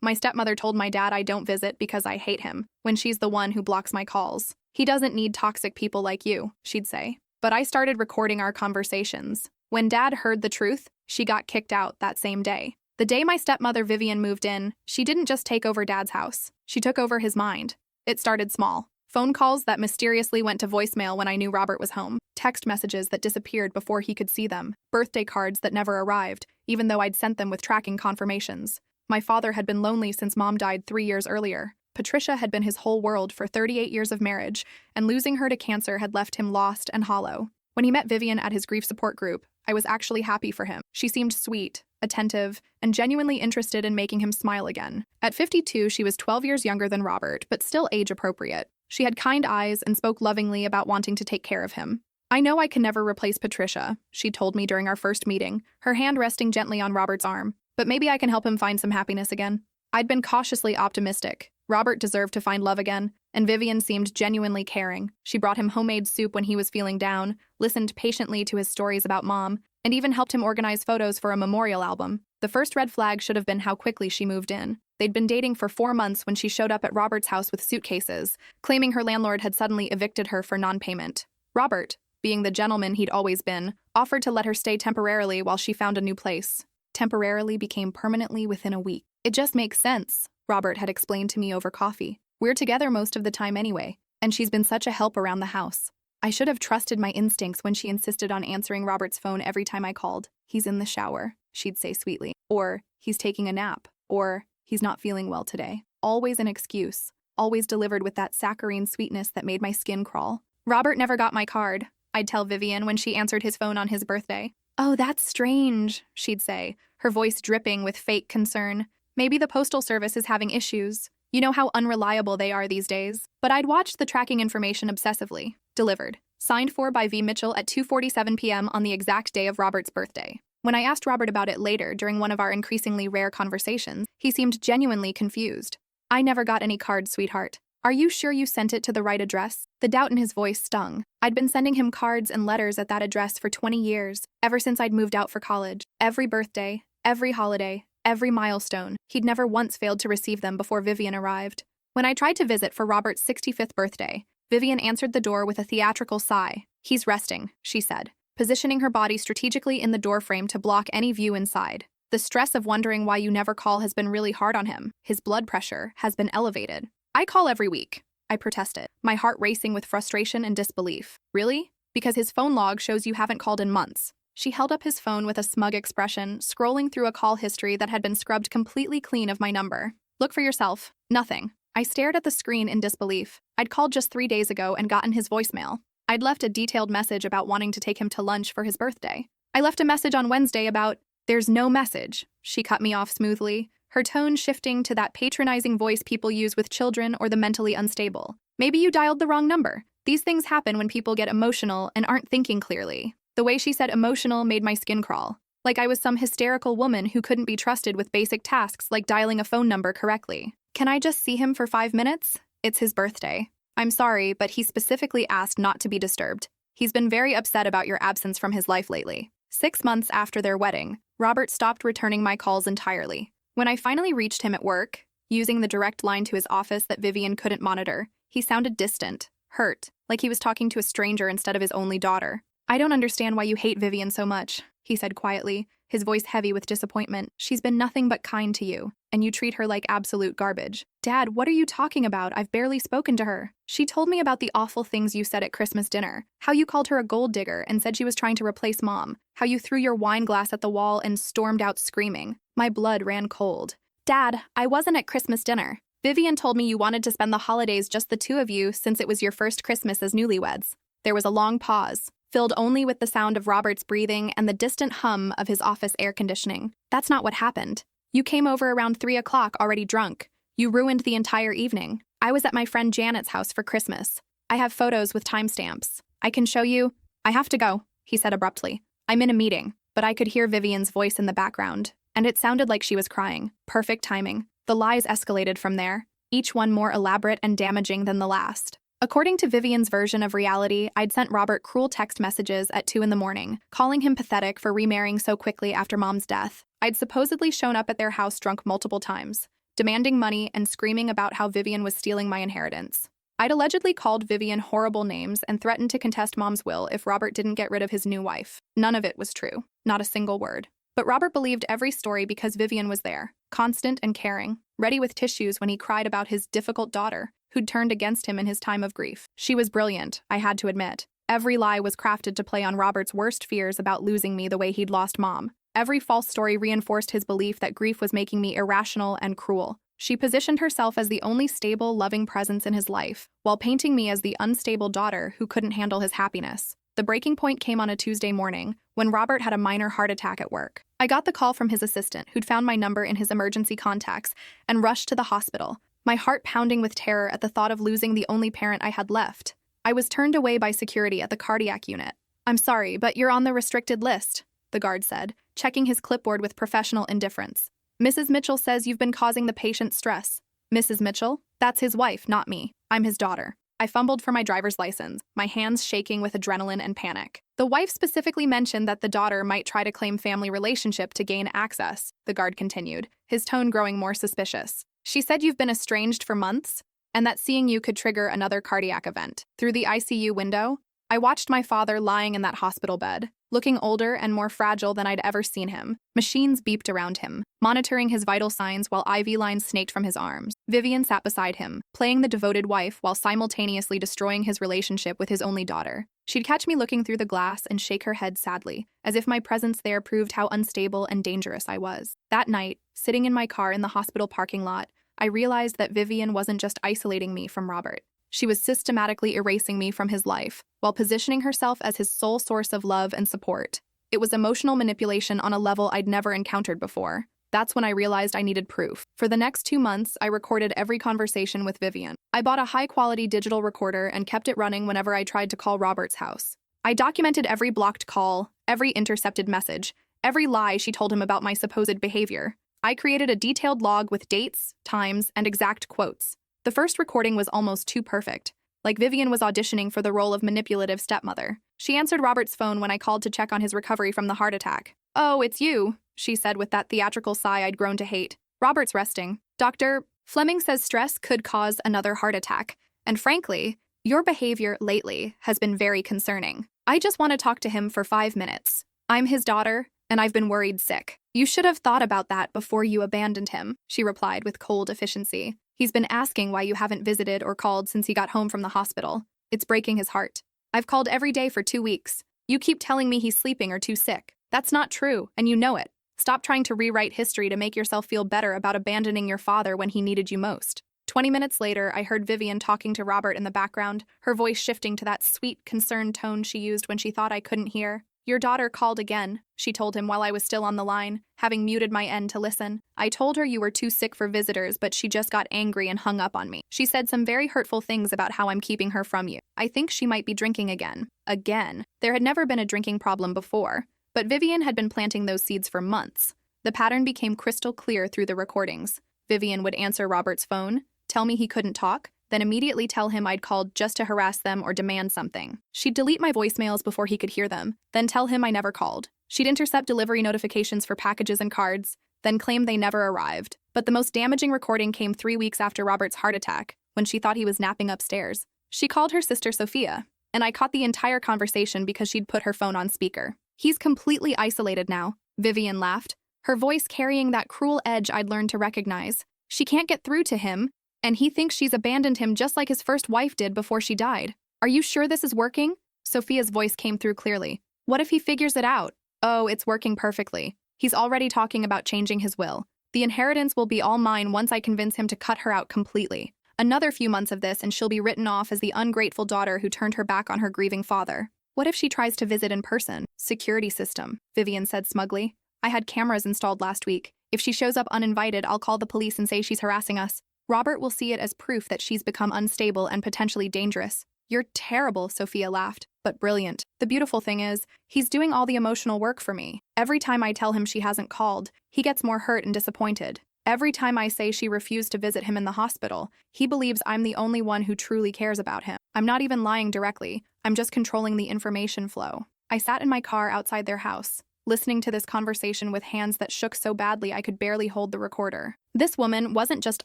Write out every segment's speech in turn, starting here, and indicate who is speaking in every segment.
Speaker 1: My stepmother told my dad I don't visit because I hate him, when she's the one who blocks my calls. He doesn't need toxic people like you, she'd say. But I started recording our conversations. When Dad heard the truth, she got kicked out that same day. The day my stepmother Vivian moved in, she didn't just take over Dad's house. She took over his mind. It started small. Phone calls that mysteriously went to voicemail when I knew Robert was home. Text messages that disappeared before he could see them. Birthday cards that never arrived, even though I'd sent them with tracking confirmations. My father had been lonely since Mom died 3 years earlier. Patricia had been his whole world for 38 years of marriage, and losing her to cancer had left him lost and hollow. When he met Vivian at his grief support group, I was actually happy for him. She seemed sweet, attentive, and genuinely interested in making him smile again. At 52, she was 12 years younger than Robert, but still age-appropriate. She had kind eyes and spoke lovingly about wanting to take care of him. I know I can never replace Patricia, she told me during our first meeting, her hand resting gently on Robert's arm. But maybe I can help him find some happiness again. I'd been cautiously optimistic. Robert deserved to find love again, and Vivian seemed genuinely caring. She brought him homemade soup when he was feeling down, listened patiently to his stories about Mom, and even helped him organize photos for a memorial album. The first red flag should have been how quickly she moved in. They'd been dating for 4 months when she showed up at Robert's house with suitcases, claiming her landlord had suddenly evicted her for non-payment. Robert, being the gentleman he'd always been, offered to let her stay temporarily while she found a new place. Temporarily became permanently within a week. It just makes sense, Robert had explained to me over coffee. We're together most of the time anyway, and she's been such a help around the house. I should have trusted my instincts when she insisted on answering Robert's phone every time I called. He's in the shower, she'd say sweetly. Or, he's taking a nap. Or, he's not feeling well today. Always an excuse. Always delivered with that saccharine sweetness that made my skin crawl. Robert never got my card, I'd tell Vivian when she answered his phone on his birthday. Oh, that's strange, she'd say, her voice dripping with fake concern. Maybe the postal service is having issues. You know how unreliable they are these days. But I'd watched the tracking information obsessively. Delivered. Signed for by V. Mitchell at 2:47 p.m. on the exact day of Robert's birthday. When I asked Robert about it later during one of our increasingly rare conversations, he seemed genuinely confused. I never got any card, sweetheart. Are you sure you sent it to the right address? The doubt in his voice stung. I'd been sending him cards and letters at that address for 20 years, ever since I'd moved out for college. Every birthday, every holiday, every milestone. He'd never once failed to receive them before Vivian arrived. When I tried to visit for Robert's 65th birthday, Vivian answered the door with a theatrical sigh. He's resting, she said, positioning her body strategically in the doorframe to block any view inside. The stress of wondering why you never call has been really hard on him. His blood pressure has been elevated. I call every week, I protested, my heart racing with frustration and disbelief. Really? Because his phone log shows you haven't called in months. She held up his phone with a smug expression, scrolling through a call history that had been scrubbed completely clean of my number. Look for yourself. Nothing. I stared at the screen in disbelief. I'd called just 3 days ago and gotten his voicemail. I'd left a detailed message about wanting to take him to lunch for his birthday. I left a message on Wednesday about, there's no message. She cut me off smoothly, her tone shifting to that patronizing voice people use with children or the mentally unstable. Maybe you dialed the wrong number. These things happen when people get emotional and aren't thinking clearly. The way she said emotional made my skin crawl. Like I was some hysterical woman who couldn't be trusted with basic tasks like dialing a phone number correctly. Can I just see him for 5 minutes? It's his birthday. I'm sorry, but he specifically asked not to be disturbed. He's been very upset about your absence from his life lately. 6 months after their wedding, Robert stopped returning my calls entirely. When I finally reached him at work, using the direct line to his office that Vivian couldn't monitor, he sounded distant, hurt, like he was talking to a stranger instead of his only daughter. I don't understand why you hate Vivian so much, he said quietly, his voice heavy with disappointment. She's been nothing but kind to you, and you treat her like absolute garbage. Dad, what are you talking about? I've barely spoken to her. She told me about the awful things you said at Christmas dinner, how you called her a gold digger and said she was trying to replace Mom, how you threw your wine glass at the wall and stormed out screaming. My blood ran cold. Dad, I wasn't at Christmas dinner. Vivian told me you wanted to spend the holidays just the two of you since it was your first Christmas as newlyweds. There was a long pause, filled only with the sound of Robert's breathing and the distant hum of his office air conditioning. That's not what happened. You came over around 3 o'clock already drunk. You ruined the entire evening. I was at my friend Janet's house for Christmas. I have photos with timestamps. I can show you. I have to go, he said abruptly. I'm in a meeting, but I could hear Vivian's voice in the background, and it sounded like she was crying. Perfect timing. The lies escalated from there, each one more elaborate and damaging than the last. According to Vivian's version of reality, I'd sent Robert cruel text messages at 2 in the morning, calling him pathetic for remarrying so quickly after Mom's death. I'd supposedly shown up at their house drunk multiple times, demanding money and screaming about how Vivian was stealing my inheritance. I'd allegedly called Vivian horrible names and threatened to contest Mom's will if Robert didn't get rid of his new wife. None of it was true. Not a single word. But Robert believed every story because Vivian was there, constant and caring, ready with tissues when he cried about his difficult daughter, who'd turned against him in his time of grief. She was brilliant, I had to admit. Every lie was crafted to play on Robert's worst fears about losing me the way he'd lost Mom. Every false story reinforced his belief that grief was making me irrational and cruel. She positioned herself as the only stable, loving presence in his life, while painting me as the unstable daughter who couldn't handle his happiness. The breaking point came on a Tuesday morning, when Robert had a minor heart attack at work. I got the call from his assistant, who'd found my number in his emergency contacts, and rushed to the hospital, my heart pounding with terror at the thought of losing the only parent I had left. I was turned away by security at the cardiac unit. "I'm sorry, but you're on the restricted list," the guard said, checking his clipboard with professional indifference. "Mrs. Mitchell says you've been causing the patient stress." "Mrs. Mitchell? That's his wife, not me. I'm his daughter." I fumbled for my driver's license, my hands shaking with adrenaline and panic. "The wife specifically mentioned that the daughter might try to claim family relationship to gain access," the guard continued, his tone growing more suspicious. "She said you've been estranged for months, and that seeing you could trigger another cardiac event." Through the ICU window, I watched my father lying in that hospital bed, looking older and more fragile than I'd ever seen him. Machines beeped around him, monitoring his vital signs while IV lines snaked from his arms. Vivian sat beside him, playing the devoted wife while simultaneously destroying his relationship with his only daughter. She'd catch me looking through the glass and shake her head sadly, as if my presence there proved how unstable and dangerous I was. That night, sitting in my car in the hospital parking lot, I realized that Vivian wasn't just isolating me from Robert. She was systematically erasing me from his life, while positioning herself as his sole source of love and support. It was emotional manipulation on a level I'd never encountered before. That's when I realized I needed proof. For the next 2 months, I recorded every conversation with Vivian. I bought a high-quality digital recorder and kept it running whenever I tried to call Robert's house. I documented every blocked call, every intercepted message, every lie she told him about my supposed behavior. I created a detailed log with dates, times, and exact quotes. The first recording was almost too perfect, like Vivian was auditioning for the role of manipulative stepmother. She answered Robert's phone when I called to check on his recovery from the heart attack. "Oh, it's you," she said with that theatrical sigh I'd grown to hate. "Robert's resting. Dr. Fleming says stress could cause another heart attack, and frankly, your behavior lately has been very concerning. I just want to talk to him for 5 minutes. I'm his daughter, and I've been worried sick." "You should have thought about that before you abandoned him," she replied with cold efficiency. "He's been asking why you haven't visited or called since he got home from the hospital. It's breaking his heart. I've called every day for 2 weeks. You keep telling me he's sleeping or too sick. That's not true, and you know it. Stop trying to rewrite history to make yourself feel better about abandoning your father when he needed you most." 20 minutes later, I heard Vivian talking to Robert in the background, her voice shifting to that sweet, concerned tone she used when she thought I couldn't hear. "Your daughter called again," she told him while I was still on the line, having muted my end to listen. "I told her you were too sick for visitors, but she just got angry and hung up on me. She said some very hurtful things about how I'm keeping her from you. I think she might be drinking again." Again. There had never been a drinking problem before, but Vivian had been planting those seeds for months. The pattern became crystal clear through the recordings. Vivian would answer Robert's phone, tell me he couldn't talk, then immediately tell him I'd called just to harass them or demand something. She'd delete my voicemails before he could hear them, then tell him I never called. She'd intercept delivery notifications for packages and cards, then claim they never arrived. But the most damaging recording came 3 weeks after Robert's heart attack, when she thought he was napping upstairs. She called her sister Sophia, and I caught the entire conversation because she'd put her phone on speaker. "He's completely isolated now," Vivian laughed, her voice carrying that cruel edge I'd learned to recognize. "She can't get through to him, and he thinks she's abandoned him just like his first wife did before she died. Are you sure this is working?" Sophia's voice came through clearly. "What if he figures it out?" "Oh, it's working perfectly. He's already talking about changing his will. The inheritance will be all mine once I convince him to cut her out completely. Another few months of this and she'll be written off as the ungrateful daughter who turned her back on her grieving father." "What if she tries to visit in person?" "Security system," Vivian said smugly. "I had cameras installed last week. If she shows up uninvited, I'll call the police and say she's harassing us. Robert will see it as proof that she's become unstable and potentially dangerous." "You're terrible," Sophia laughed, "but brilliant. The beautiful thing is, he's doing all the emotional work for me. Every time I tell him she hasn't called, he gets more hurt and disappointed. Every time I say she refused to visit him in the hospital, he believes I'm the only one who truly cares about him. I'm not even lying directly, I'm just controlling the information flow." I sat in my car outside their house, listening to this conversation with hands that shook so badly I could barely hold the recorder. This woman wasn't just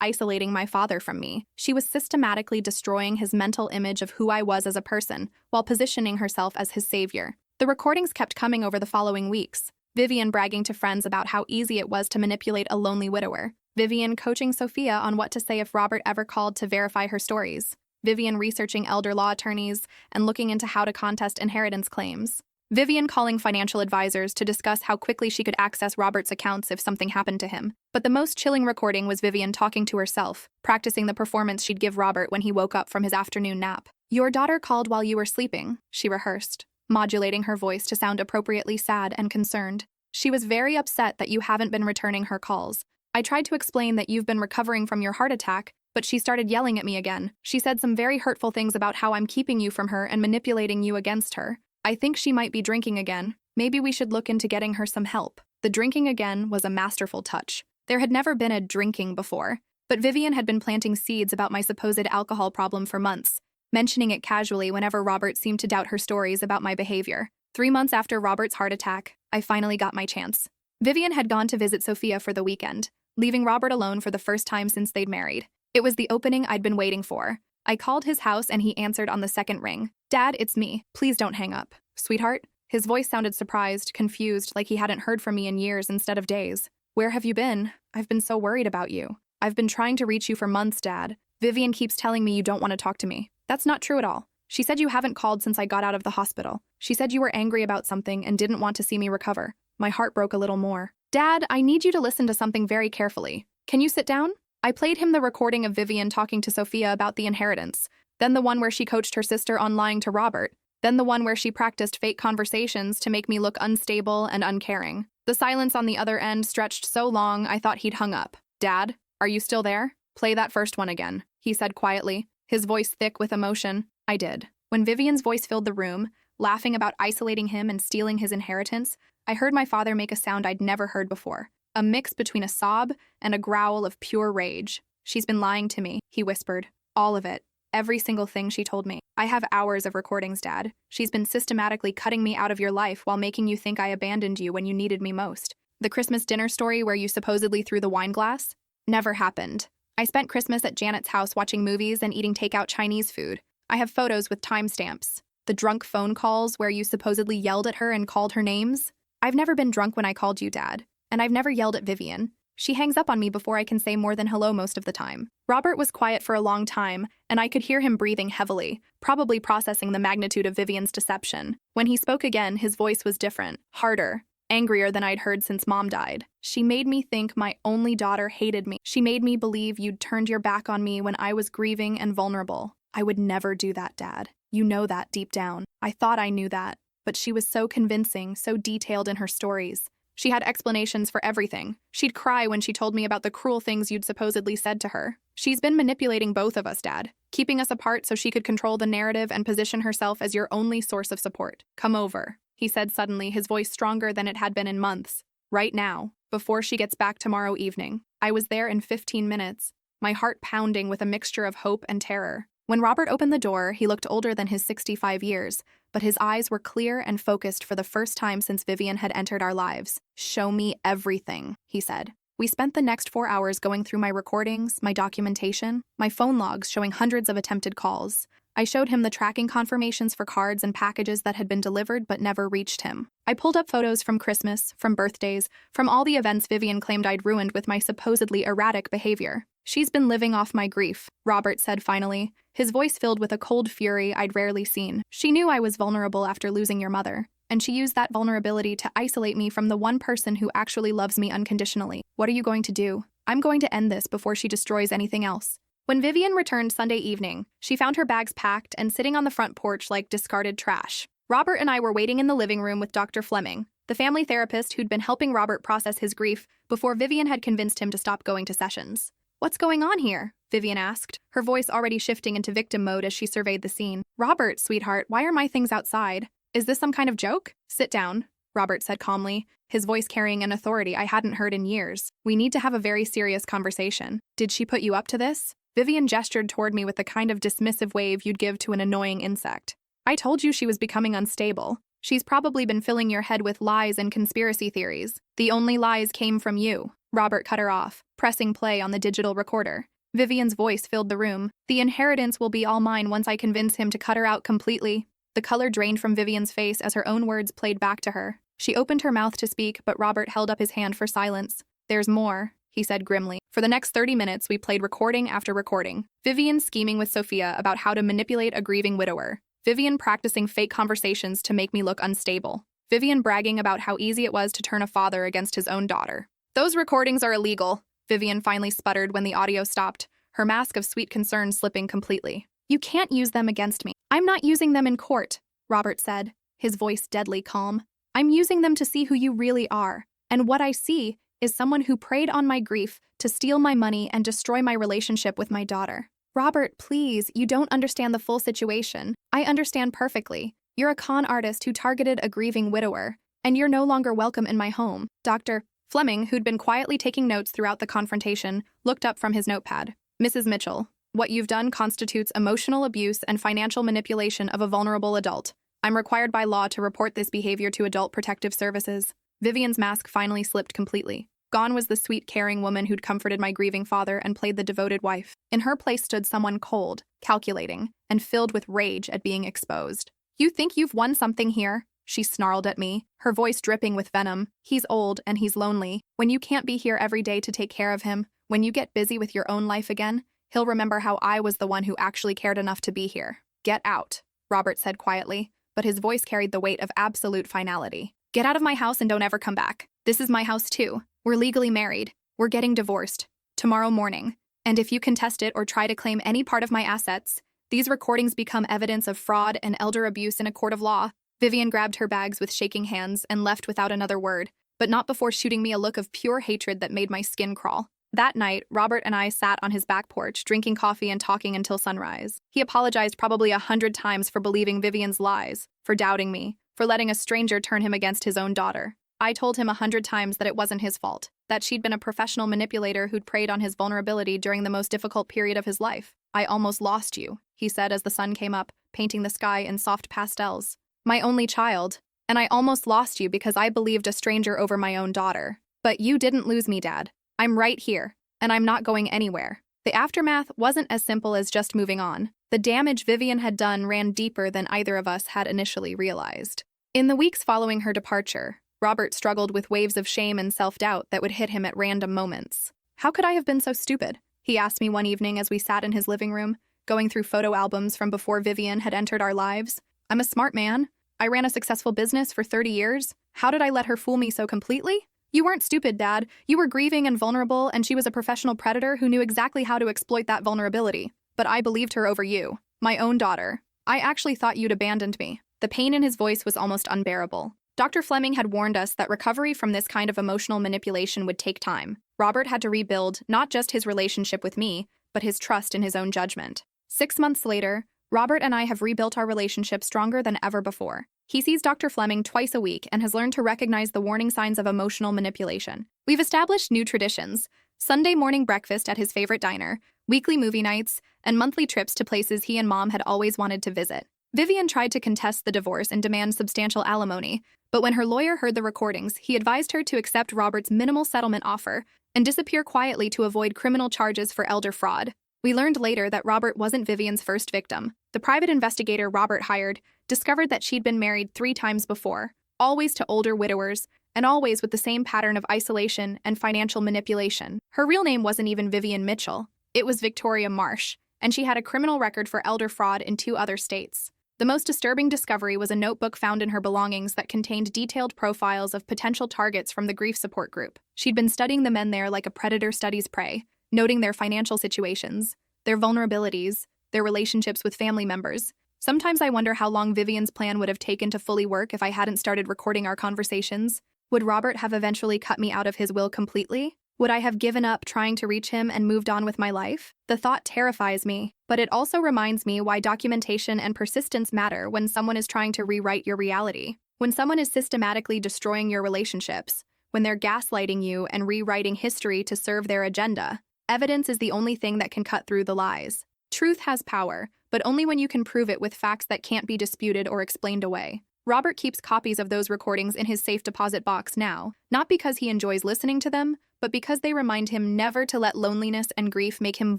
Speaker 1: isolating my father from me. She was systematically destroying his mental image of who I was as a person, while positioning herself as his savior. The recordings kept coming over the following weeks. Vivian bragging to friends about how easy it was to manipulate a lonely widower. Vivian coaching Sophia on what to say if Robert ever called to verify her stories. Vivian researching elder law attorneys and looking into how to contest inheritance claims. Vivian calling financial advisors to discuss how quickly she could access Robert's accounts if something happened to him. But the most chilling recording was Vivian talking to herself, practicing the performance she'd give Robert when he woke up from his afternoon nap. "Your daughter called while you were sleeping," she rehearsed, modulating her voice to sound appropriately sad and concerned. "She was very upset that you haven't been returning her calls. I tried to explain that you've been recovering from your heart attack, but she started yelling at me again. She said some very hurtful things about how I'm keeping you from her and manipulating you against her. I think she might be drinking again. Maybe we should look into getting her some help." The drinking again was a masterful touch. There had never been a drinking before, but Vivian had been planting seeds about my supposed alcohol problem for months, mentioning it casually whenever Robert seemed to doubt her stories about my behavior. 3 months after Robert's heart attack, I finally got my chance. Vivian had gone to visit Sophia for the weekend, leaving Robert alone for the first time since they'd married. It was the opening I'd been waiting for. I called his house and he answered on the second ring. "Dad, it's me. Please don't hang up." "Sweetheart?" His voice sounded surprised, confused, like he hadn't heard from me in years instead of days. "Where have you been? I've been so worried about you. I've been trying to reach you for months, Dad. Vivian keeps telling me you don't want to talk to me." "That's not true at all. She said you haven't called since I got out of the hospital. She said you were angry about something and didn't want to see me recover." My heart broke a little more. "Dad, I need you to listen to something very carefully. Can you sit down?" I played him the recording of Vivian talking to Sophia about the inheritance, then the one where she coached her sister on lying to Robert, then the one where she practiced fake conversations to make me look unstable and uncaring. The silence on the other end stretched so long I thought he'd hung up. "Dad, are you still there? Play that first one again," he said quietly, his voice thick with emotion. I did. When Vivian's voice filled the room, laughing about isolating him and stealing his inheritance, I heard my father make a sound I'd never heard before. A mix between a sob and a growl of pure rage. "She's been lying to me," he whispered. "All of it. Every single thing she told me. I have hours of recordings, Dad. She's been systematically cutting me out of your life while making you think I abandoned you when you needed me most. The Christmas dinner story where you supposedly threw the wine glass? Never happened. I spent Christmas at Janet's house watching movies and eating takeout Chinese food. I have photos with timestamps. The drunk phone calls where you supposedly yelled at her and called her names? I've never been drunk when I called you, Dad. And I've never yelled at Vivian. She hangs up on me before I can say more than hello most of the time." Robert was quiet for a long time, and I could hear him breathing heavily, probably processing the magnitude of Vivian's deception. When he spoke again, his voice was different, harder, angrier than I'd heard since Mom died. "She made me think my only daughter hated me. She made me believe you'd turned your back on me when I was grieving and vulnerable. I would never do that, Dad. You know that deep down. I thought I knew that. But she was so convincing, so detailed in her stories. She had explanations for everything. She'd cry when she told me about the cruel things you'd supposedly said to her. She's been manipulating both of us, Dad, keeping us apart so she could control the narrative and position herself as your only source of support. Come over," he said suddenly, his voice stronger than it had been in months. "Right now, before she gets back tomorrow evening." I was there in 15 minutes, my heart pounding with a mixture of hope and terror. When Robert opened the door, he looked older than his 65 years, but his eyes were clear and focused for the first time since Vivian had entered our lives. "Show me everything," he said. We spent the next 4 hours going through my recordings, my documentation, my phone logs showing hundreds of attempted calls. I showed him the tracking confirmations for cards and packages that had been delivered but never reached him. I pulled up photos from Christmas, from birthdays, from all the events Vivian claimed I'd ruined with my supposedly erratic behavior. "She's been living off my grief," Robert said finally, his voice filled with a cold fury I'd rarely seen. "She knew I was vulnerable after losing your mother, and she used that vulnerability to isolate me from the one person who actually loves me unconditionally. What are you going to do? I'm going to end this before she destroys anything else." When Vivian returned Sunday evening, she found her bags packed and sitting on the front porch like discarded trash. Robert and I were waiting in the living room with Dr. Fleming, the family therapist who'd been helping Robert process his grief before Vivian had convinced him to stop going to sessions. "What's going on here?" Vivian asked, her voice already shifting into victim mode as she surveyed the scene. "Robert, sweetheart, why are my things outside? Is this some kind of joke?" "Sit down," Robert said calmly, his voice carrying an authority I hadn't heard in years. "We need to have a very serious conversation. Did she put you up to this?" Vivian gestured toward me with the kind of dismissive wave you'd give to an annoying insect. "I told you she was becoming unstable. She's probably been filling your head with lies and conspiracy theories. The only lies came from you. Robert cut her off, pressing play on the digital recorder. Vivian's voice filled the room. The inheritance will be all mine once I convince him to cut her out completely. The color drained from Vivian's face as her own words played back to her. She opened her mouth to speak, but Robert held up his hand for silence. There's more, he said grimly. For the next 30 minutes, we played recording after recording. Vivian scheming with Sophia about how to manipulate a grieving widower. Vivian practicing fake conversations to make me look unstable. Vivian bragging about how easy it was to turn a father against his own daughter. Those recordings are illegal, Vivian finally sputtered when the audio stopped, her mask of sweet concern slipping completely. You can't use them against me. I'm not using them in court, Robert said, his voice deadly calm. I'm using them to see who you really are. And what I see is someone who preyed on my grief to steal my money and destroy my relationship with my daughter. Robert, please, you don't understand the full situation. I understand perfectly. You're a con artist who targeted a grieving widower, and you're no longer welcome in my home. Dr. Fleming, who'd been quietly taking notes throughout the confrontation, looked up from his notepad. Mrs. Mitchell, what you've done constitutes emotional abuse and financial manipulation of a vulnerable adult. I'm required by law to report this behavior to Adult Protective Services. Vivian's mask finally slipped completely. Gone was the sweet, caring woman who'd comforted my grieving father and played the devoted wife. In her place stood someone cold, calculating, and filled with rage at being exposed. You think you've won something here? She snarled at me, her voice dripping with venom. He's old and he's lonely. When you can't be here every day to take care of him, when you get busy with your own life again, he'll remember how I was the one who actually cared enough to be here. Get out, Robert said quietly, but his voice carried the weight of absolute finality. Get out of my house and don't ever come back. This is my house too. We're legally married. We're getting divorced. Tomorrow morning. And if you contest it or try to claim any part of my assets, these recordings become evidence of fraud and elder abuse in a court of law. Vivian grabbed her bags with shaking hands and left without another word, but not before shooting me a look of pure hatred that made my skin crawl. That night, Robert and I sat on his back porch, drinking coffee and talking until sunrise. He apologized probably 100 times for believing Vivian's lies, for doubting me, for letting a stranger turn him against his own daughter. I told him 100 times that it wasn't his fault, that she'd been a professional manipulator who'd preyed on his vulnerability during the most difficult period of his life. I almost lost you, he said as the sun came up, painting the sky in soft pastels. My only child, and I almost lost you because I believed a stranger over my own daughter. But you didn't lose me, Dad. I'm right here, and I'm not going anywhere. The aftermath wasn't as simple as just moving on. The damage Vivian had done ran deeper than either of us had initially realized. In the weeks following her departure, Robert struggled with waves of shame and self-doubt that would hit him at random moments. How could I have been so stupid? He asked me one evening as we sat in his living room, going through photo albums from before Vivian had entered our lives. I'm a smart man. I ran a successful business for 30 years. How did I let her fool me so completely? You weren't stupid, Dad. You were grieving and vulnerable, and she was a professional predator who knew exactly how to exploit that vulnerability. But I believed her over you, my own daughter. I actually thought you'd abandoned me. The pain in his voice was almost unbearable. Dr. Fleming had warned us that recovery from this kind of emotional manipulation would take time. Robert had to rebuild not just his relationship with me, but his trust in his own judgment. 6 months later, Robert and I have rebuilt our relationship stronger than ever before. He sees Dr. Fleming twice a week and has learned to recognize the warning signs of emotional manipulation. We've established new traditions: Sunday morning breakfast at his favorite diner, weekly movie nights, and monthly trips to places he and Mom had always wanted to visit. Vivian tried to contest the divorce and demand substantial alimony, but when her lawyer heard the recordings, he advised her to accept Robert's minimal settlement offer and disappear quietly to avoid criminal charges for elder fraud. We learned later that Robert wasn't Vivian's first victim. The private investigator Robert hired discovered that she'd been married 3 times before, always to older widowers, and always with the same pattern of isolation and financial manipulation. Her real name wasn't even Vivian Mitchell. It was Victoria Marsh, and she had a criminal record for elder fraud in 2 other states. The most disturbing discovery was a notebook found in her belongings that contained detailed profiles of potential targets from the grief support group. She'd been studying the men there like a predator studies prey, noting their financial situations, their vulnerabilities, their relationships with family members. Sometimes I wonder how long Vivian's plan would have taken to fully work if I hadn't started recording our conversations. Would Robert have eventually cut me out of his will completely? Would I have given up trying to reach him and moved on with my life? The thought terrifies me, but it also reminds me why documentation and persistence matter when someone is trying to rewrite your reality. When someone is systematically destroying your relationships, when they're gaslighting you and rewriting history to serve their agenda, evidence is the only thing that can cut through the lies. Truth has power, but only when you can prove it with facts that can't be disputed or explained away. Robert keeps copies of those recordings in his safe deposit box now, not because he enjoys listening to them, but because they remind him never to let loneliness and grief make him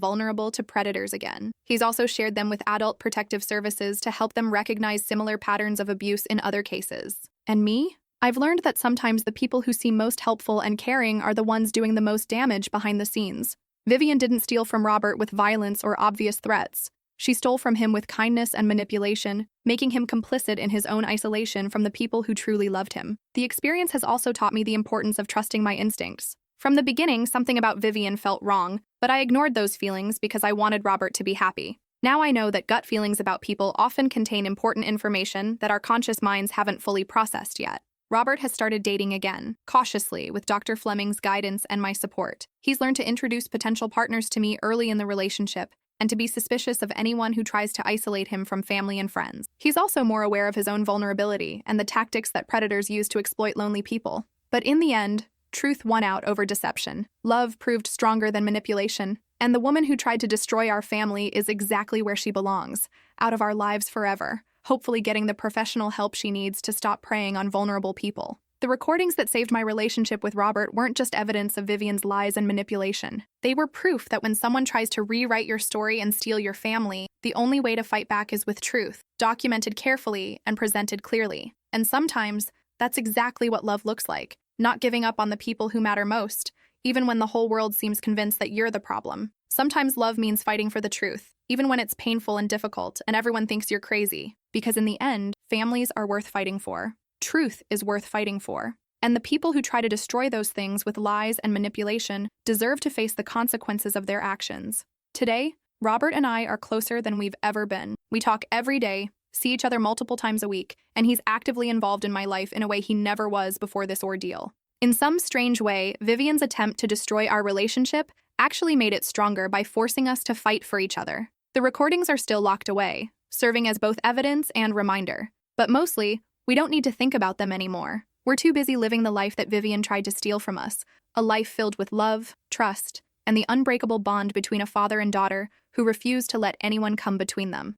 Speaker 1: vulnerable to predators again. He's also shared them with adult protective services to help them recognize similar patterns of abuse in other cases. And me? I've learned that sometimes the people who seem most helpful and caring are the ones doing the most damage behind the scenes. Vivian didn't steal from Robert with violence or obvious threats. She stole from him with kindness and manipulation, making him complicit in his own isolation from the people who truly loved him. The experience has also taught me the importance of trusting my instincts. From the beginning, something about Vivian felt wrong, but I ignored those feelings because I wanted Robert to be happy. Now I know that gut feelings about people often contain important information that our conscious minds haven't fully processed yet. Robert has started dating again, cautiously, with Dr. Fleming's guidance and my support. He's learned to introduce potential partners to me early in the relationship and to be suspicious of anyone who tries to isolate him from family and friends. He's also more aware of his own vulnerability and the tactics that predators use to exploit lonely people. But in the end, truth won out over deception. Love proved stronger than manipulation, and the woman who tried to destroy our family is exactly where she belongs, out of our lives forever, hopefully getting the professional help she needs to stop preying on vulnerable people. The recordings that saved my relationship with Robert weren't just evidence of Vivian's lies and manipulation. They were proof that when someone tries to rewrite your story and steal your family, the only way to fight back is with truth, documented carefully and presented clearly. And sometimes, that's exactly what love looks like. Not giving up on the people who matter most, even when the whole world seems convinced that you're the problem. Sometimes love means fighting for the truth, even when it's painful and difficult and everyone thinks you're crazy. Because in the end, families are worth fighting for. Truth is worth fighting for. And the people who try to destroy those things with lies and manipulation deserve to face the consequences of their actions. Today, Robert and I are closer than we've ever been. We talk every day, see each other multiple times a week, and he's actively involved in my life in a way he never was before this ordeal. In some strange way, Vivian's attempt to destroy our relationship actually made it stronger by forcing us to fight for each other. The recordings are still locked away, serving as both evidence and reminder. But mostly, we don't need to think about them anymore. We're too busy living the life that Vivian tried to steal from us, a life filled with love, trust, and the unbreakable bond between a father and daughter who refuse to let anyone come between them.